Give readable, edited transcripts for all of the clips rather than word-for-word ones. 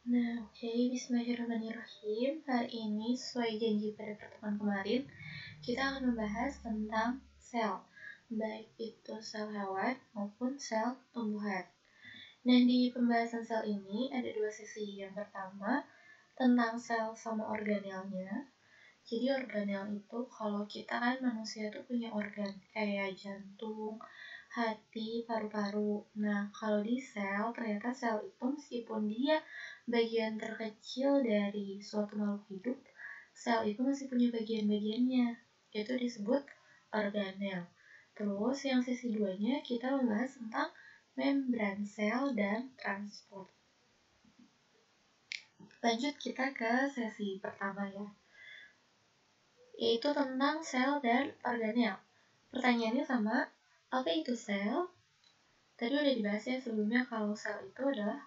Nah, oke, Bismillahirrahmanirrahim. Hari ini sesuai janji pada pertemuan kemarin, kita akan membahas tentang sel, baik itu sel hewan maupun sel tumbuhan. Nah, di pembahasan sel ini ada dua sesi. Yang pertama, tentang sel sama organelnya. Jadi organel itu kalau kita kan manusia tuh punya organ kayak jantung, hati, paru-paru. Nah, kalau di sel, ternyata sel itu meskipun dia bagian terkecil dari suatu makhluk hidup, sel itu masih punya bagian-bagiannya, yaitu disebut organel. Terus yang sesi 2-nya kita membahas tentang membran sel dan transport. Lanjut kita ke sesi pertama ya, yaitu tentang sel dan organel. Pertanyaannya sama, apa itu sel? Tadi udah dibahas ya sebelumnya kalau sel itu adalah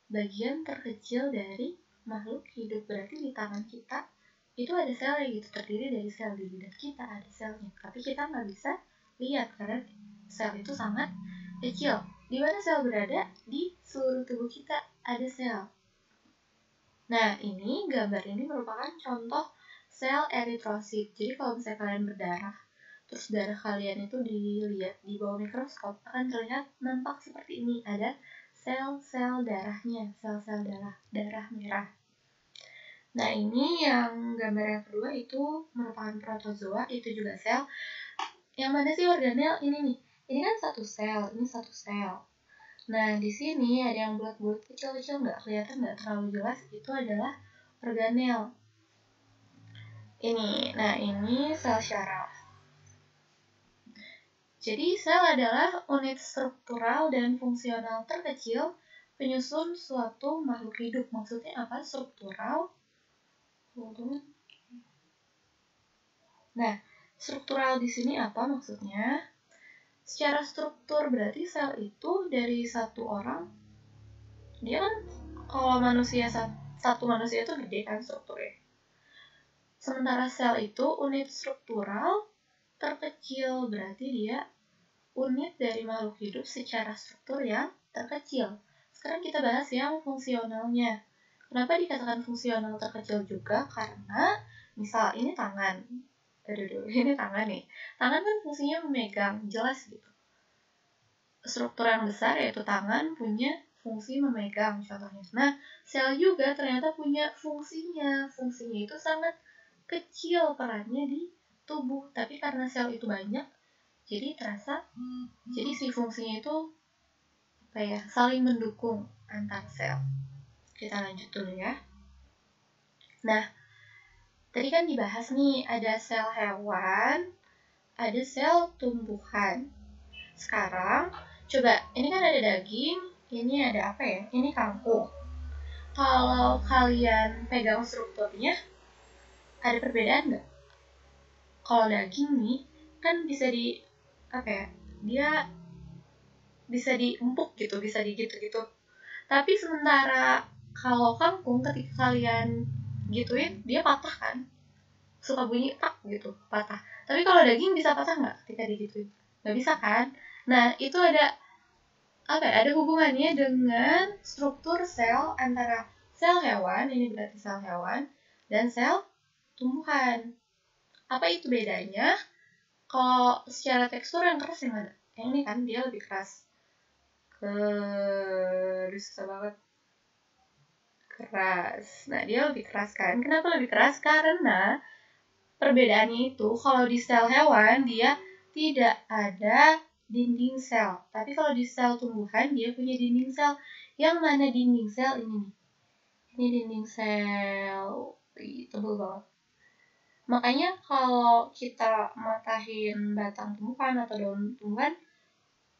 bagian terkecil dari makhluk hidup. Berarti di tangan kita itu ada selnya gitu, terdiri dari sel. Di lidah kita ada selnya, tapi kita nggak bisa lihat karena sel itu sangat kecil. Di mana sel berada? Di seluruh tubuh kita ada sel. Nah, ini gambar ini merupakan contoh sel eritrosit. Jadi kalau misalnya kalian berdarah, terus darah kalian itu dilihat di bawah mikroskop, akan terlihat nampak seperti ini. Ada sel-sel darahnya, sel-sel darah merah. Nah, ini yang gambar yang kedua itu merupakan protozoa, itu juga sel. Yang mana sih organel? Ini nih. Ini kan satu sel, ini satu sel. Nah, di sini ada yang bulat-bulat kecil-kecil, nggak kelihatan, nggak terlalu jelas. Itu adalah organel. Ini sel syaraf. Jadi, sel adalah unit struktural dan fungsional terkecil penyusun suatu makhluk hidup. Maksudnya apa? Struktural. Nah, struktural di sini apa maksudnya? Secara struktur berarti sel itu dari satu orang. Dia kan kalau satu manusia itu gede kan strukturnya. Sementara sel itu unit struktural terkecil, berarti dia unit dari makhluk hidup secara struktur yang terkecil. Sekarang kita bahas yang fungsionalnya. Kenapa dikatakan fungsional terkecil juga? Karena misal ini tangan. Ini tangan nih. Tangan kan fungsinya memegang, jelas gitu. Struktur yang besar yaitu tangan punya fungsi memegang contohnya. Nah, sel juga ternyata punya fungsinya. Fungsinya itu sangat kecil perannya di tubuh, tapi karena sel itu banyak, jadi terasa, jadi si fungsinya itu saling mendukung antar sel. Kita lanjut dulu ya. Nah, tadi kan dibahas nih, ada sel hewan, ada sel tumbuhan. Sekarang, coba, ini kan ada daging, ini ada apa ya? Ini kangkung. Kalau kalian pegang strukturnya, ada perbedaan nggak? Kalau daging nih, kan bisa dia bisa diempuk gitu, bisa digitu-gitu. Tapi sementara kalau kangkung ketika kalian gituin, dia patah kan? Suka bunyi tak gitu, patah. Tapi kalau daging bisa patah nggak ketika digituin? Nggak bisa kan? Nah, itu ada hubungannya dengan struktur sel antara sel hewan, ini berarti sel hewan, dan sel tumbuhan. Apa itu bedanya? Kalau secara tekstur yang keras yang mana? Yang ini kan dia lebih keras. Susah banget. Keras. Nah, dia lebih keras kan? Kenapa lebih keras? Karena perbedaannya itu kalau di sel hewan dia tidak ada dinding sel. Tapi kalau di sel tumbuhan dia punya dinding sel. Yang mana dinding sel ini nih? Ini dinding sel. Tebal banget. Makanya kalau kita matahin batang tumbuhan atau daun tumbuhan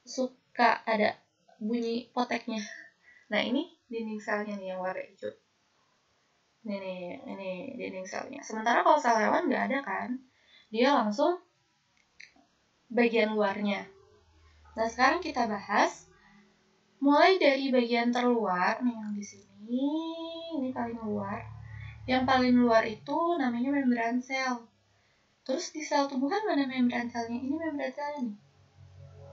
suka ada bunyi poteknya. Nah, ini dinding selnya nih yang warna hijau. Ini dinding selnya. Sementara kalau sel hewan nggak ada kan, dia langsung bagian luarnya. Nah, sekarang kita bahas mulai dari bagian terluar nih yang di sini, ini paling luar. Yang paling luar itu namanya membran sel. Terus di sel tumbuhan mana membran selnya? Ini membran selnya nih.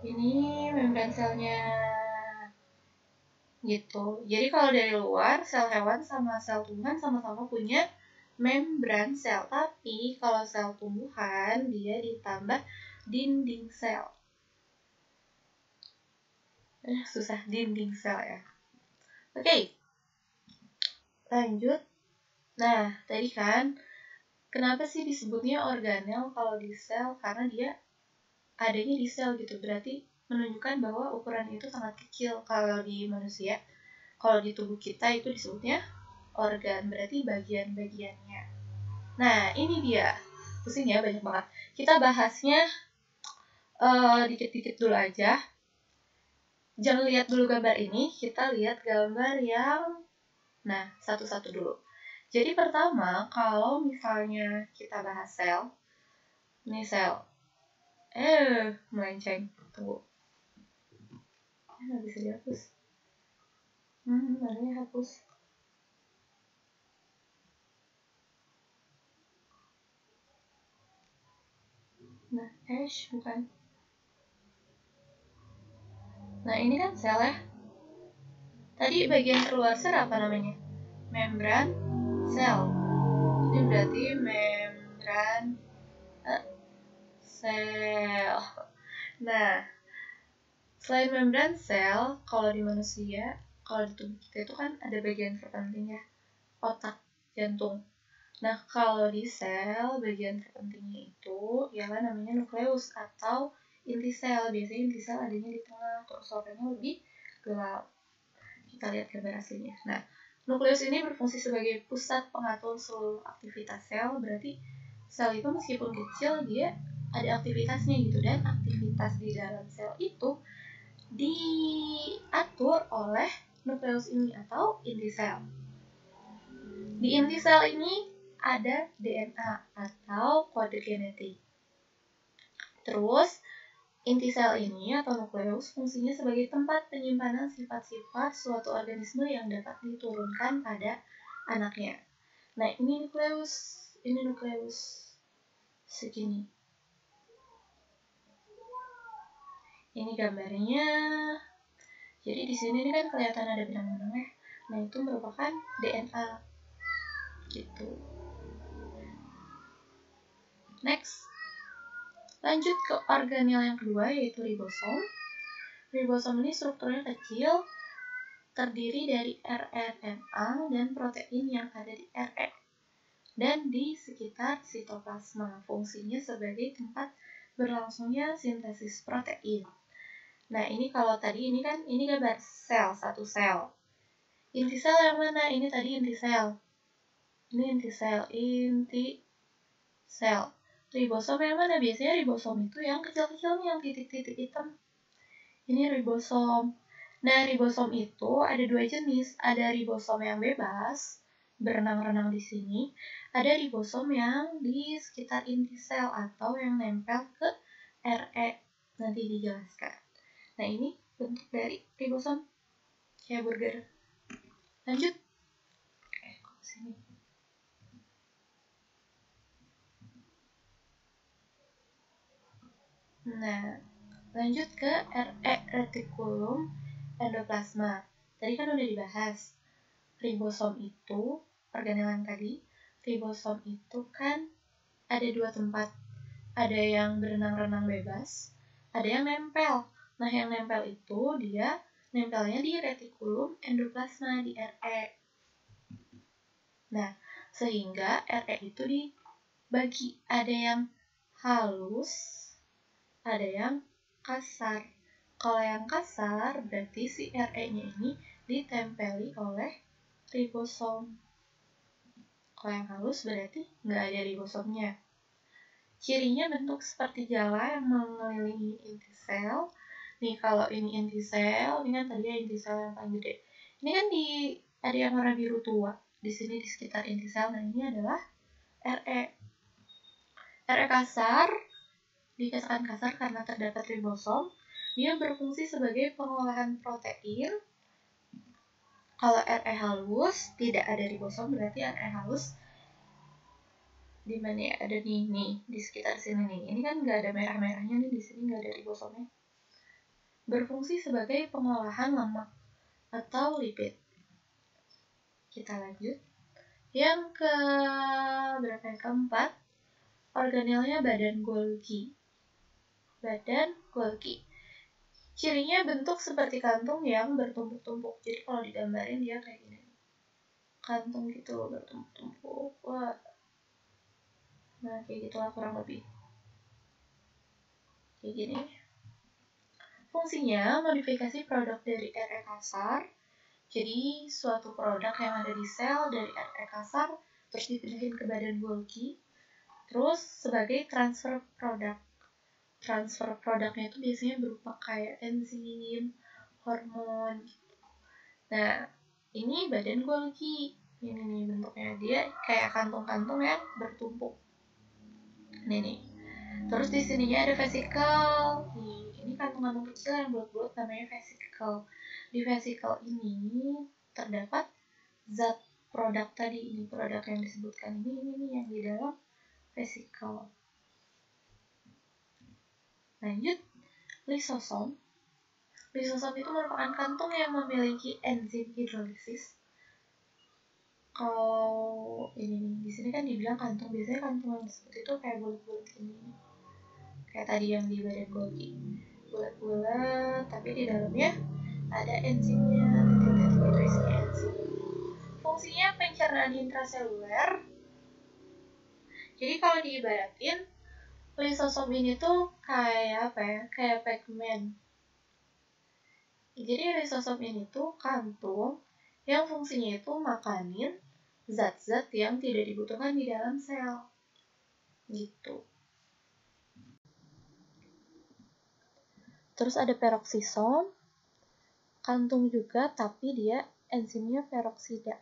Ini membran selnya. gitu. Jadi kalau dari luar, sel hewan sama sel tumbuhan sama-sama punya membran sel, tapi kalau sel tumbuhan dia ditambah dinding sel. Susah, dinding sel ya. Oke, lanjut. Nah, tadi kan kenapa sih disebutnya organel kalau di sel? Karena dia adanya di sel gitu, berarti menunjukkan bahwa ukuran itu sangat kecil. Kalau di manusia, kalau di tubuh kita itu disebutnya organ, berarti bagian-bagiannya. Nah, ini dia. Pusing ya, banyak banget. Kita bahasnya dikit-dikit dulu aja. Jangan lihat dulu gambar ini, kita lihat gambar yang satu-satu dulu. Jadi pertama, kalau misalnya kita bahas sel, ini sel. Melenceng. Tunggu. Nggak bisa dihapus. Mananya hapus. Nah, bukan. Nah, ini kan sel ya. Tadi bagian terluar sel apa namanya? Membran sel. Ini berarti membran sel. Nah, selain membran sel, kalau di manusia, kalau di tubuh kita itu kan ada bagian terpentingnya, otak, jantung. Nah, kalau di sel, bagian terpentingnya itu ialah namanya nukleus atau inti sel. Biasanya inti sel adanya di tengah, terus warnanya lebih gelap. Kita lihat gambar aslinya. Nah, nukleus ini berfungsi sebagai pusat pengatur seluruh aktivitas sel. Berarti sel itu meskipun kecil, dia ada aktivitasnya gitu. Dan aktivitas di dalam sel itu diatur oleh nukleus ini atau inti sel. Di inti sel ini ada DNA atau kode genetik. Terus, inti sel ini atau nukleus fungsinya sebagai tempat penyimpanan sifat-sifat suatu organisme yang dapat diturunkan pada anaknya. Nah, ini nukleus segini. Ini gambarnya. Jadi di sini kan kelihatan ada benang-benangnya. Nah, itu merupakan DNA. Gitu. Next. Lanjut ke organel yang kedua, yaitu ribosom. Ribosom ini strukturnya kecil, terdiri dari rRNA dan protein yang ada di RE dan di sekitar sitoplasma. Fungsinya sebagai tempat berlangsungnya sintesis protein. Nah, ini kalau tadi ini gambar sel, satu sel. Inti sel yang mana? Ini tadi inti sel. Ini inti sel. Ribosom yang mana? Biasanya ribosom itu yang kecil-kecil, yang titik-titik hitam. Ini ribosom. Nah, ribosom itu ada dua jenis. Ada ribosom yang bebas, berenang-renang di sini. Ada ribosom yang di sekitar inti sel atau yang nempel ke RE. Nanti dijelaskan. Nah, ini bentuk dari ribosom. Kayak burger. Lanjut. Kok sini. Nah, lanjut ke RE, retikulum endoplasma. Tadi kan udah dibahas. Ribosom itu, organelan tadi, ribosom itu kan ada dua tempat. Ada yang berenang-renang bebas, ada yang nempel. Nah, yang nempel itu dia nempelnya di retikulum endoplasma, di RE. Nah, sehingga RE itu dibagi. Ada yang halus, ada yang kasar. Kalau yang kasar berarti si RE-nya ini ditempeli oleh ribosom. Kalau yang halus berarti nggak ada ribosomnya. Cirinya bentuk seperti jala yang mengelilingi inti sel. Nih, kalau ini inti sel, ini kan tadi inti sel yang paling gede. Ini kan ada yang warna biru tua. Di sini di sekitar inti sel. Nah, ini adalah RE. RE kasar dikatakan kasar karena terdapat ribosom. Dia berfungsi sebagai pengolahan protein. Kalau RE halus tidak ada ribosom, berarti RE halus di mana ya? Ada nih di sekitar sini nih. Ini kan nggak ada merah-merahnya nih, di sini nggak ada ribosomnya. Berfungsi sebagai pengolahan lemak atau lipid. Kita lanjut. Yang keempat, organelnya badan Golgi. Badan Golgi. Cirinya bentuk seperti kantung yang bertumpuk-tumpuk. Jadi kalau digambarin dia kayak gini. Kantung gitu bertumpuk-tumpuk. Wah. Nah, kayak gitulah kurang lebih. Kayak gini. Fungsinya modifikasi produk dari RE kasar. Jadi suatu produk yang ada di sel dari RE kasar terus dipindahin ke badan Golgi. Terus sebagai transfer produk. Transfer produknya itu biasanya berupa kayak enzim, hormon gitu. Nah, ini badan Golgi. Ini nih bentuknya, dia kayak kantung-kantung yang bertumpuk. Ini nih. Terus di sininya ada vesikel. Nih, ini kantung-kantung kecil yang bulat-bulat namanya vesikel. Di vesikel ini terdapat zat produk tadi, ini produk yang disebutkan ini yang di dalam vesikel. Lanjut, lisosom. Lisosom itu merupakan kantung yang memiliki enzim hidrolisis. Kalau ini di sini kan dibilang kantung, biasanya kantung yang seperti itu kayak bulat-bulat ini. Kayak tadi yang di badan Golgi. Bulat-bulat, tapi di dalamnya ada enzimnya, titik-titik itu isinya enzim. Fungsinya pencernaan intraseluler. Jadi kalau diibaratin, lisosom ini tuh kayak apa ya? Kayak pigmen. Jadi lisosom ini tuh kantung yang fungsinya itu makanin zat-zat yang tidak dibutuhkan di dalam sel. Gitu. Terus ada peroksisom, kantung juga tapi dia enzimnya peroksida.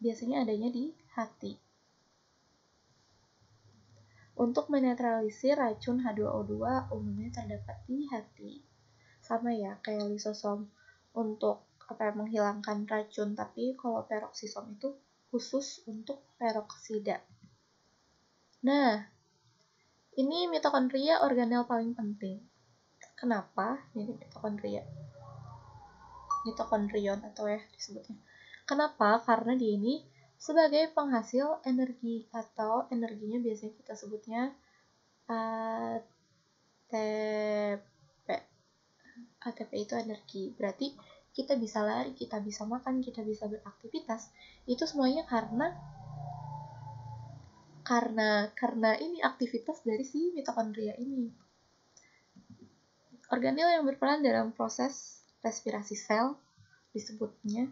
Biasanya adanya di hati. Untuk menetralisir racun H2O2 umumnya terdapat di hati. Sama ya kayak lisosom untuk menghilangkan racun, tapi kalau peroksisom itu khusus untuk peroksida. Nah, ini mitokondria organel paling penting. Kenapa ini mitokondria? Mitokondrion atau ya disebutnya. Kenapa? Karena dia ini sebagai penghasil energi atau energinya biasanya kita sebutnya ATP. ATP itu energi. Berarti kita bisa lari, kita bisa makan, kita bisa beraktivitas. Itu semuanya karena ini aktivitas dari si mitokondria ini. Organel yang berperan dalam proses respirasi sel disebutnya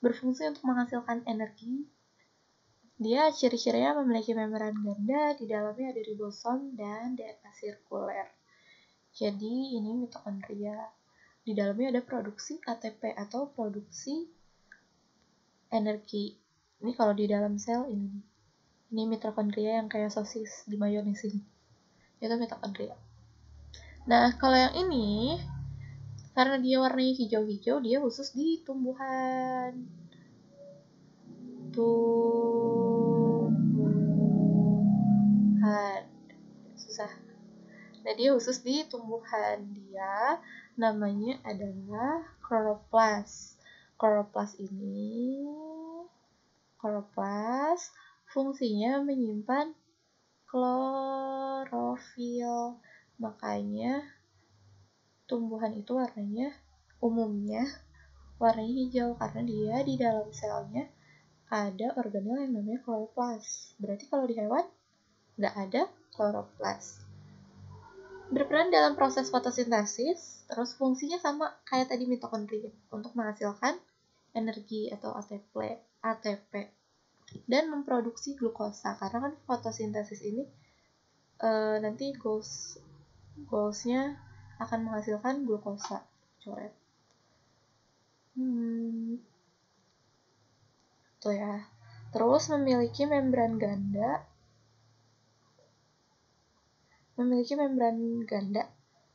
berfungsi untuk menghasilkan energi. Dia ciri-cirinya memiliki membran ganda, di dalamnya ada ribosom dan DNA sirkuler. Jadi ini mitokondria. Di dalamnya ada produksi ATP atau produksi energi. Ini kalau di dalam sel ini. Ini mitokondria yang kayak sosis di mayones ini. Itu mitokondria. Nah, kalau yang ini, karena dia warnanya hijau-hijau, dia khusus di tumbuhan. Susah. Nah, dia khusus di tumbuhan. Dia namanya adalah kloroplas. Kloroplas fungsinya menyimpan klorofil. Makanya tumbuhan itu warnanya umumnya warnanya hijau karena dia di dalam selnya ada organel yang namanya kloroplas. Berarti kalau di hewan nggak ada kloroplas. Berperan dalam proses fotosintesis, terus fungsinya sama kayak tadi mitokondria untuk menghasilkan energi atau ATP dan memproduksi glukosa. Karena kan fotosintesis ini nanti goalsnya akan menghasilkan glukosa. Coret. Tuh ya. Terus memiliki membran ganda.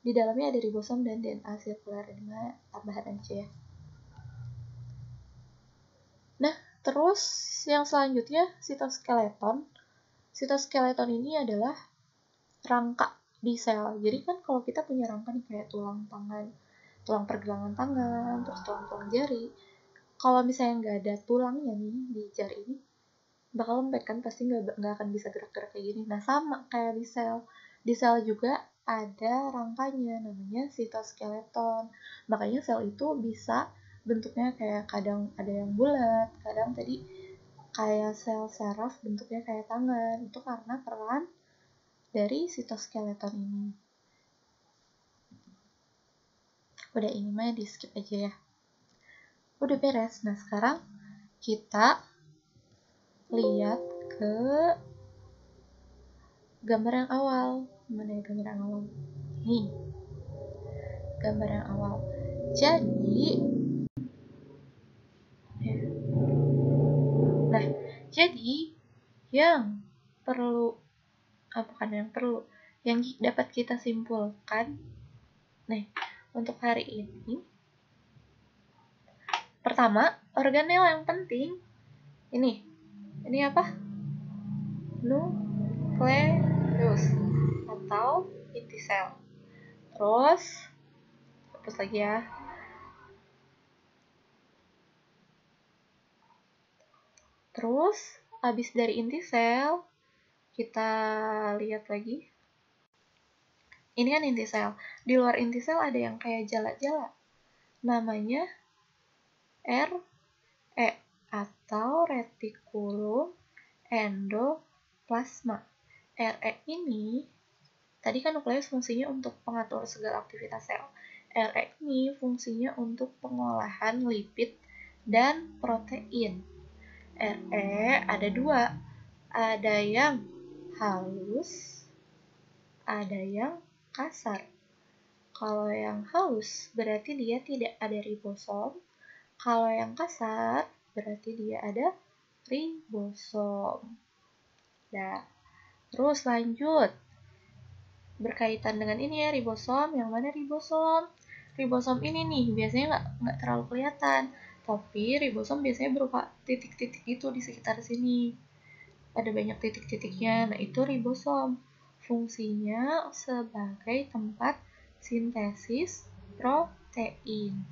Di dalamnya ada ribosom dan DNA sirkuler. Ini tambahan aja ya. Nah, terus yang selanjutnya sitoskeleton. Sitoskeleton ini adalah rangka di sel. Jadi kan kalau kita punya rangka nih kayak tulang tangan, tulang pergelangan tangan, terus tulang-tulang jari. Kalau misalnya nggak ada tulangnya nih di jari ini, bakal lembek kan, pasti nggak akan bisa gerak-gerak kayak gini. Nah sama kayak di sel juga ada rangkanya namanya sitoskeleton. Makanya sel itu bisa bentuknya kayak kadang ada yang bulat, kadang tadi kayak sel saraf bentuknya kayak tangan. Itu karena peran dari sitoskeleton ini. Udah, ini mah di skip aja ya. Udah beres. Nah sekarang kita lihat ke gambar yang awal. Mana ya gambar yang awal? Nih, gambar yang awal. Jadi, nah, jadi yang perlu, bukan yang perlu, yang dapat kita simpulkan, nih, untuk hari ini, pertama, organel yang penting, ini apa? Nukleus atau inti sel. Terus, hapus lagi ya. Terus, habis dari inti sel, kita lihat lagi. Ini kan inti sel. Di luar inti sel ada yang kayak jala-jala. Namanya RE atau retikulum endoplasma. RE ini, tadi kan nukleus fungsinya untuk pengatur segala aktivitas sel. RE ini fungsinya untuk pengolahan lipid dan protein. RE ada dua, ada yang halus, ada yang kasar. Kalau yang halus berarti dia tidak ada ribosom. Kalau yang kasar berarti dia ada ribosom. Nah, terus lanjut. Berkaitan dengan ini ya, ribosom. Yang mana ribosom? Ribosom ini nih biasanya nggak terlalu kelihatan. Tapi ribosom biasanya berupa titik-titik gitu di sekitar sini. Ada banyak titik-titiknya. Nah, itu ribosom. Fungsinya sebagai tempat sintesis protein.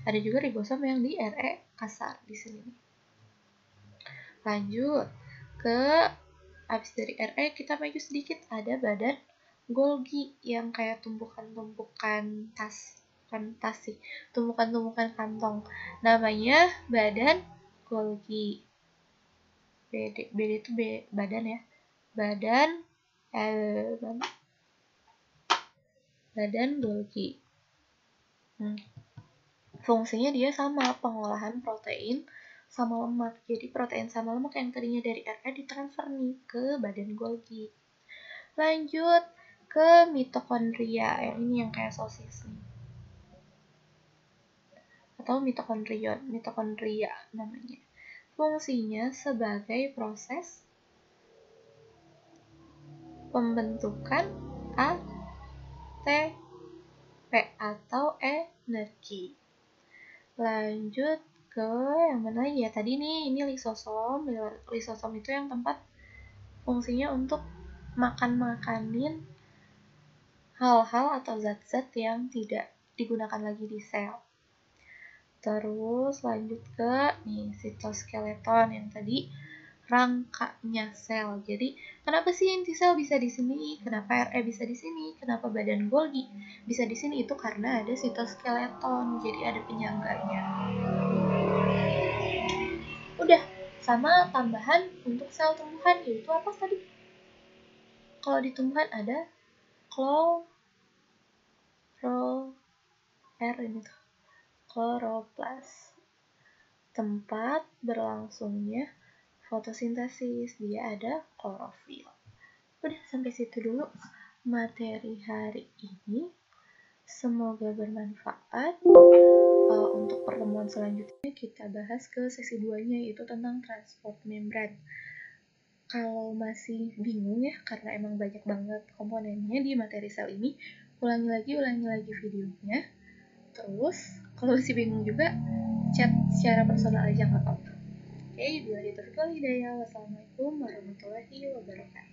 Ada juga ribosom yang di RE kasar di sini. Lanjut ke habis dari RE kita maju sedikit, ada badan Golgi yang kayak tumpukan-tumpukan tumpukan-tumpukan kantong. Namanya badan Golgi. BD itu badan ya. Badan Golgi. Fungsinya dia sama, pengolahan protein sama lemak. Jadi protein sama lemak yang tadinya dari RE ditransfer nih ke badan Golgi. Lanjut ke mitokondria. Yang ini yang kayak sosis nih. Atau mitokondria namanya. Fungsinya sebagai proses pembentukan ATP atau energi. Lanjut ke yang mana ya? Tadi nih, ini lisosom. Lisosom itu yang tempat fungsinya untuk makanin hal-hal atau zat-zat yang tidak digunakan lagi di sel. Terus lanjut ke nih sitoskeleton yang tadi rangkanya sel. Jadi kenapa sih inti sel bisa di sini? Kenapa RE bisa di sini? Kenapa badan Golgi bisa di sini? Itu karena ada sitoskeleton. Jadi ada penyangganya. Udah, sama tambahan untuk sel tumbuhan, yaitu apa tadi? Kalau di tumbuhan ada kloroplas, tempat berlangsungnya fotosintesis. Dia ada klorofil. Udah, sampai situ dulu materi hari ini. Semoga bermanfaat. Untuk pertemuan selanjutnya kita bahas ke sesi 2-nya, yaitu tentang transport membran. Kalau masih bingung ya, karena emang banyak banget komponennya di materi sel ini, ulangi lagi videonya. Terus, kalau masih bingung juga, chat secara personal aja nggak apa-apa. Oke, bila itu hidayah. Wassalamualaikum warahmatullahi wabarakatuh.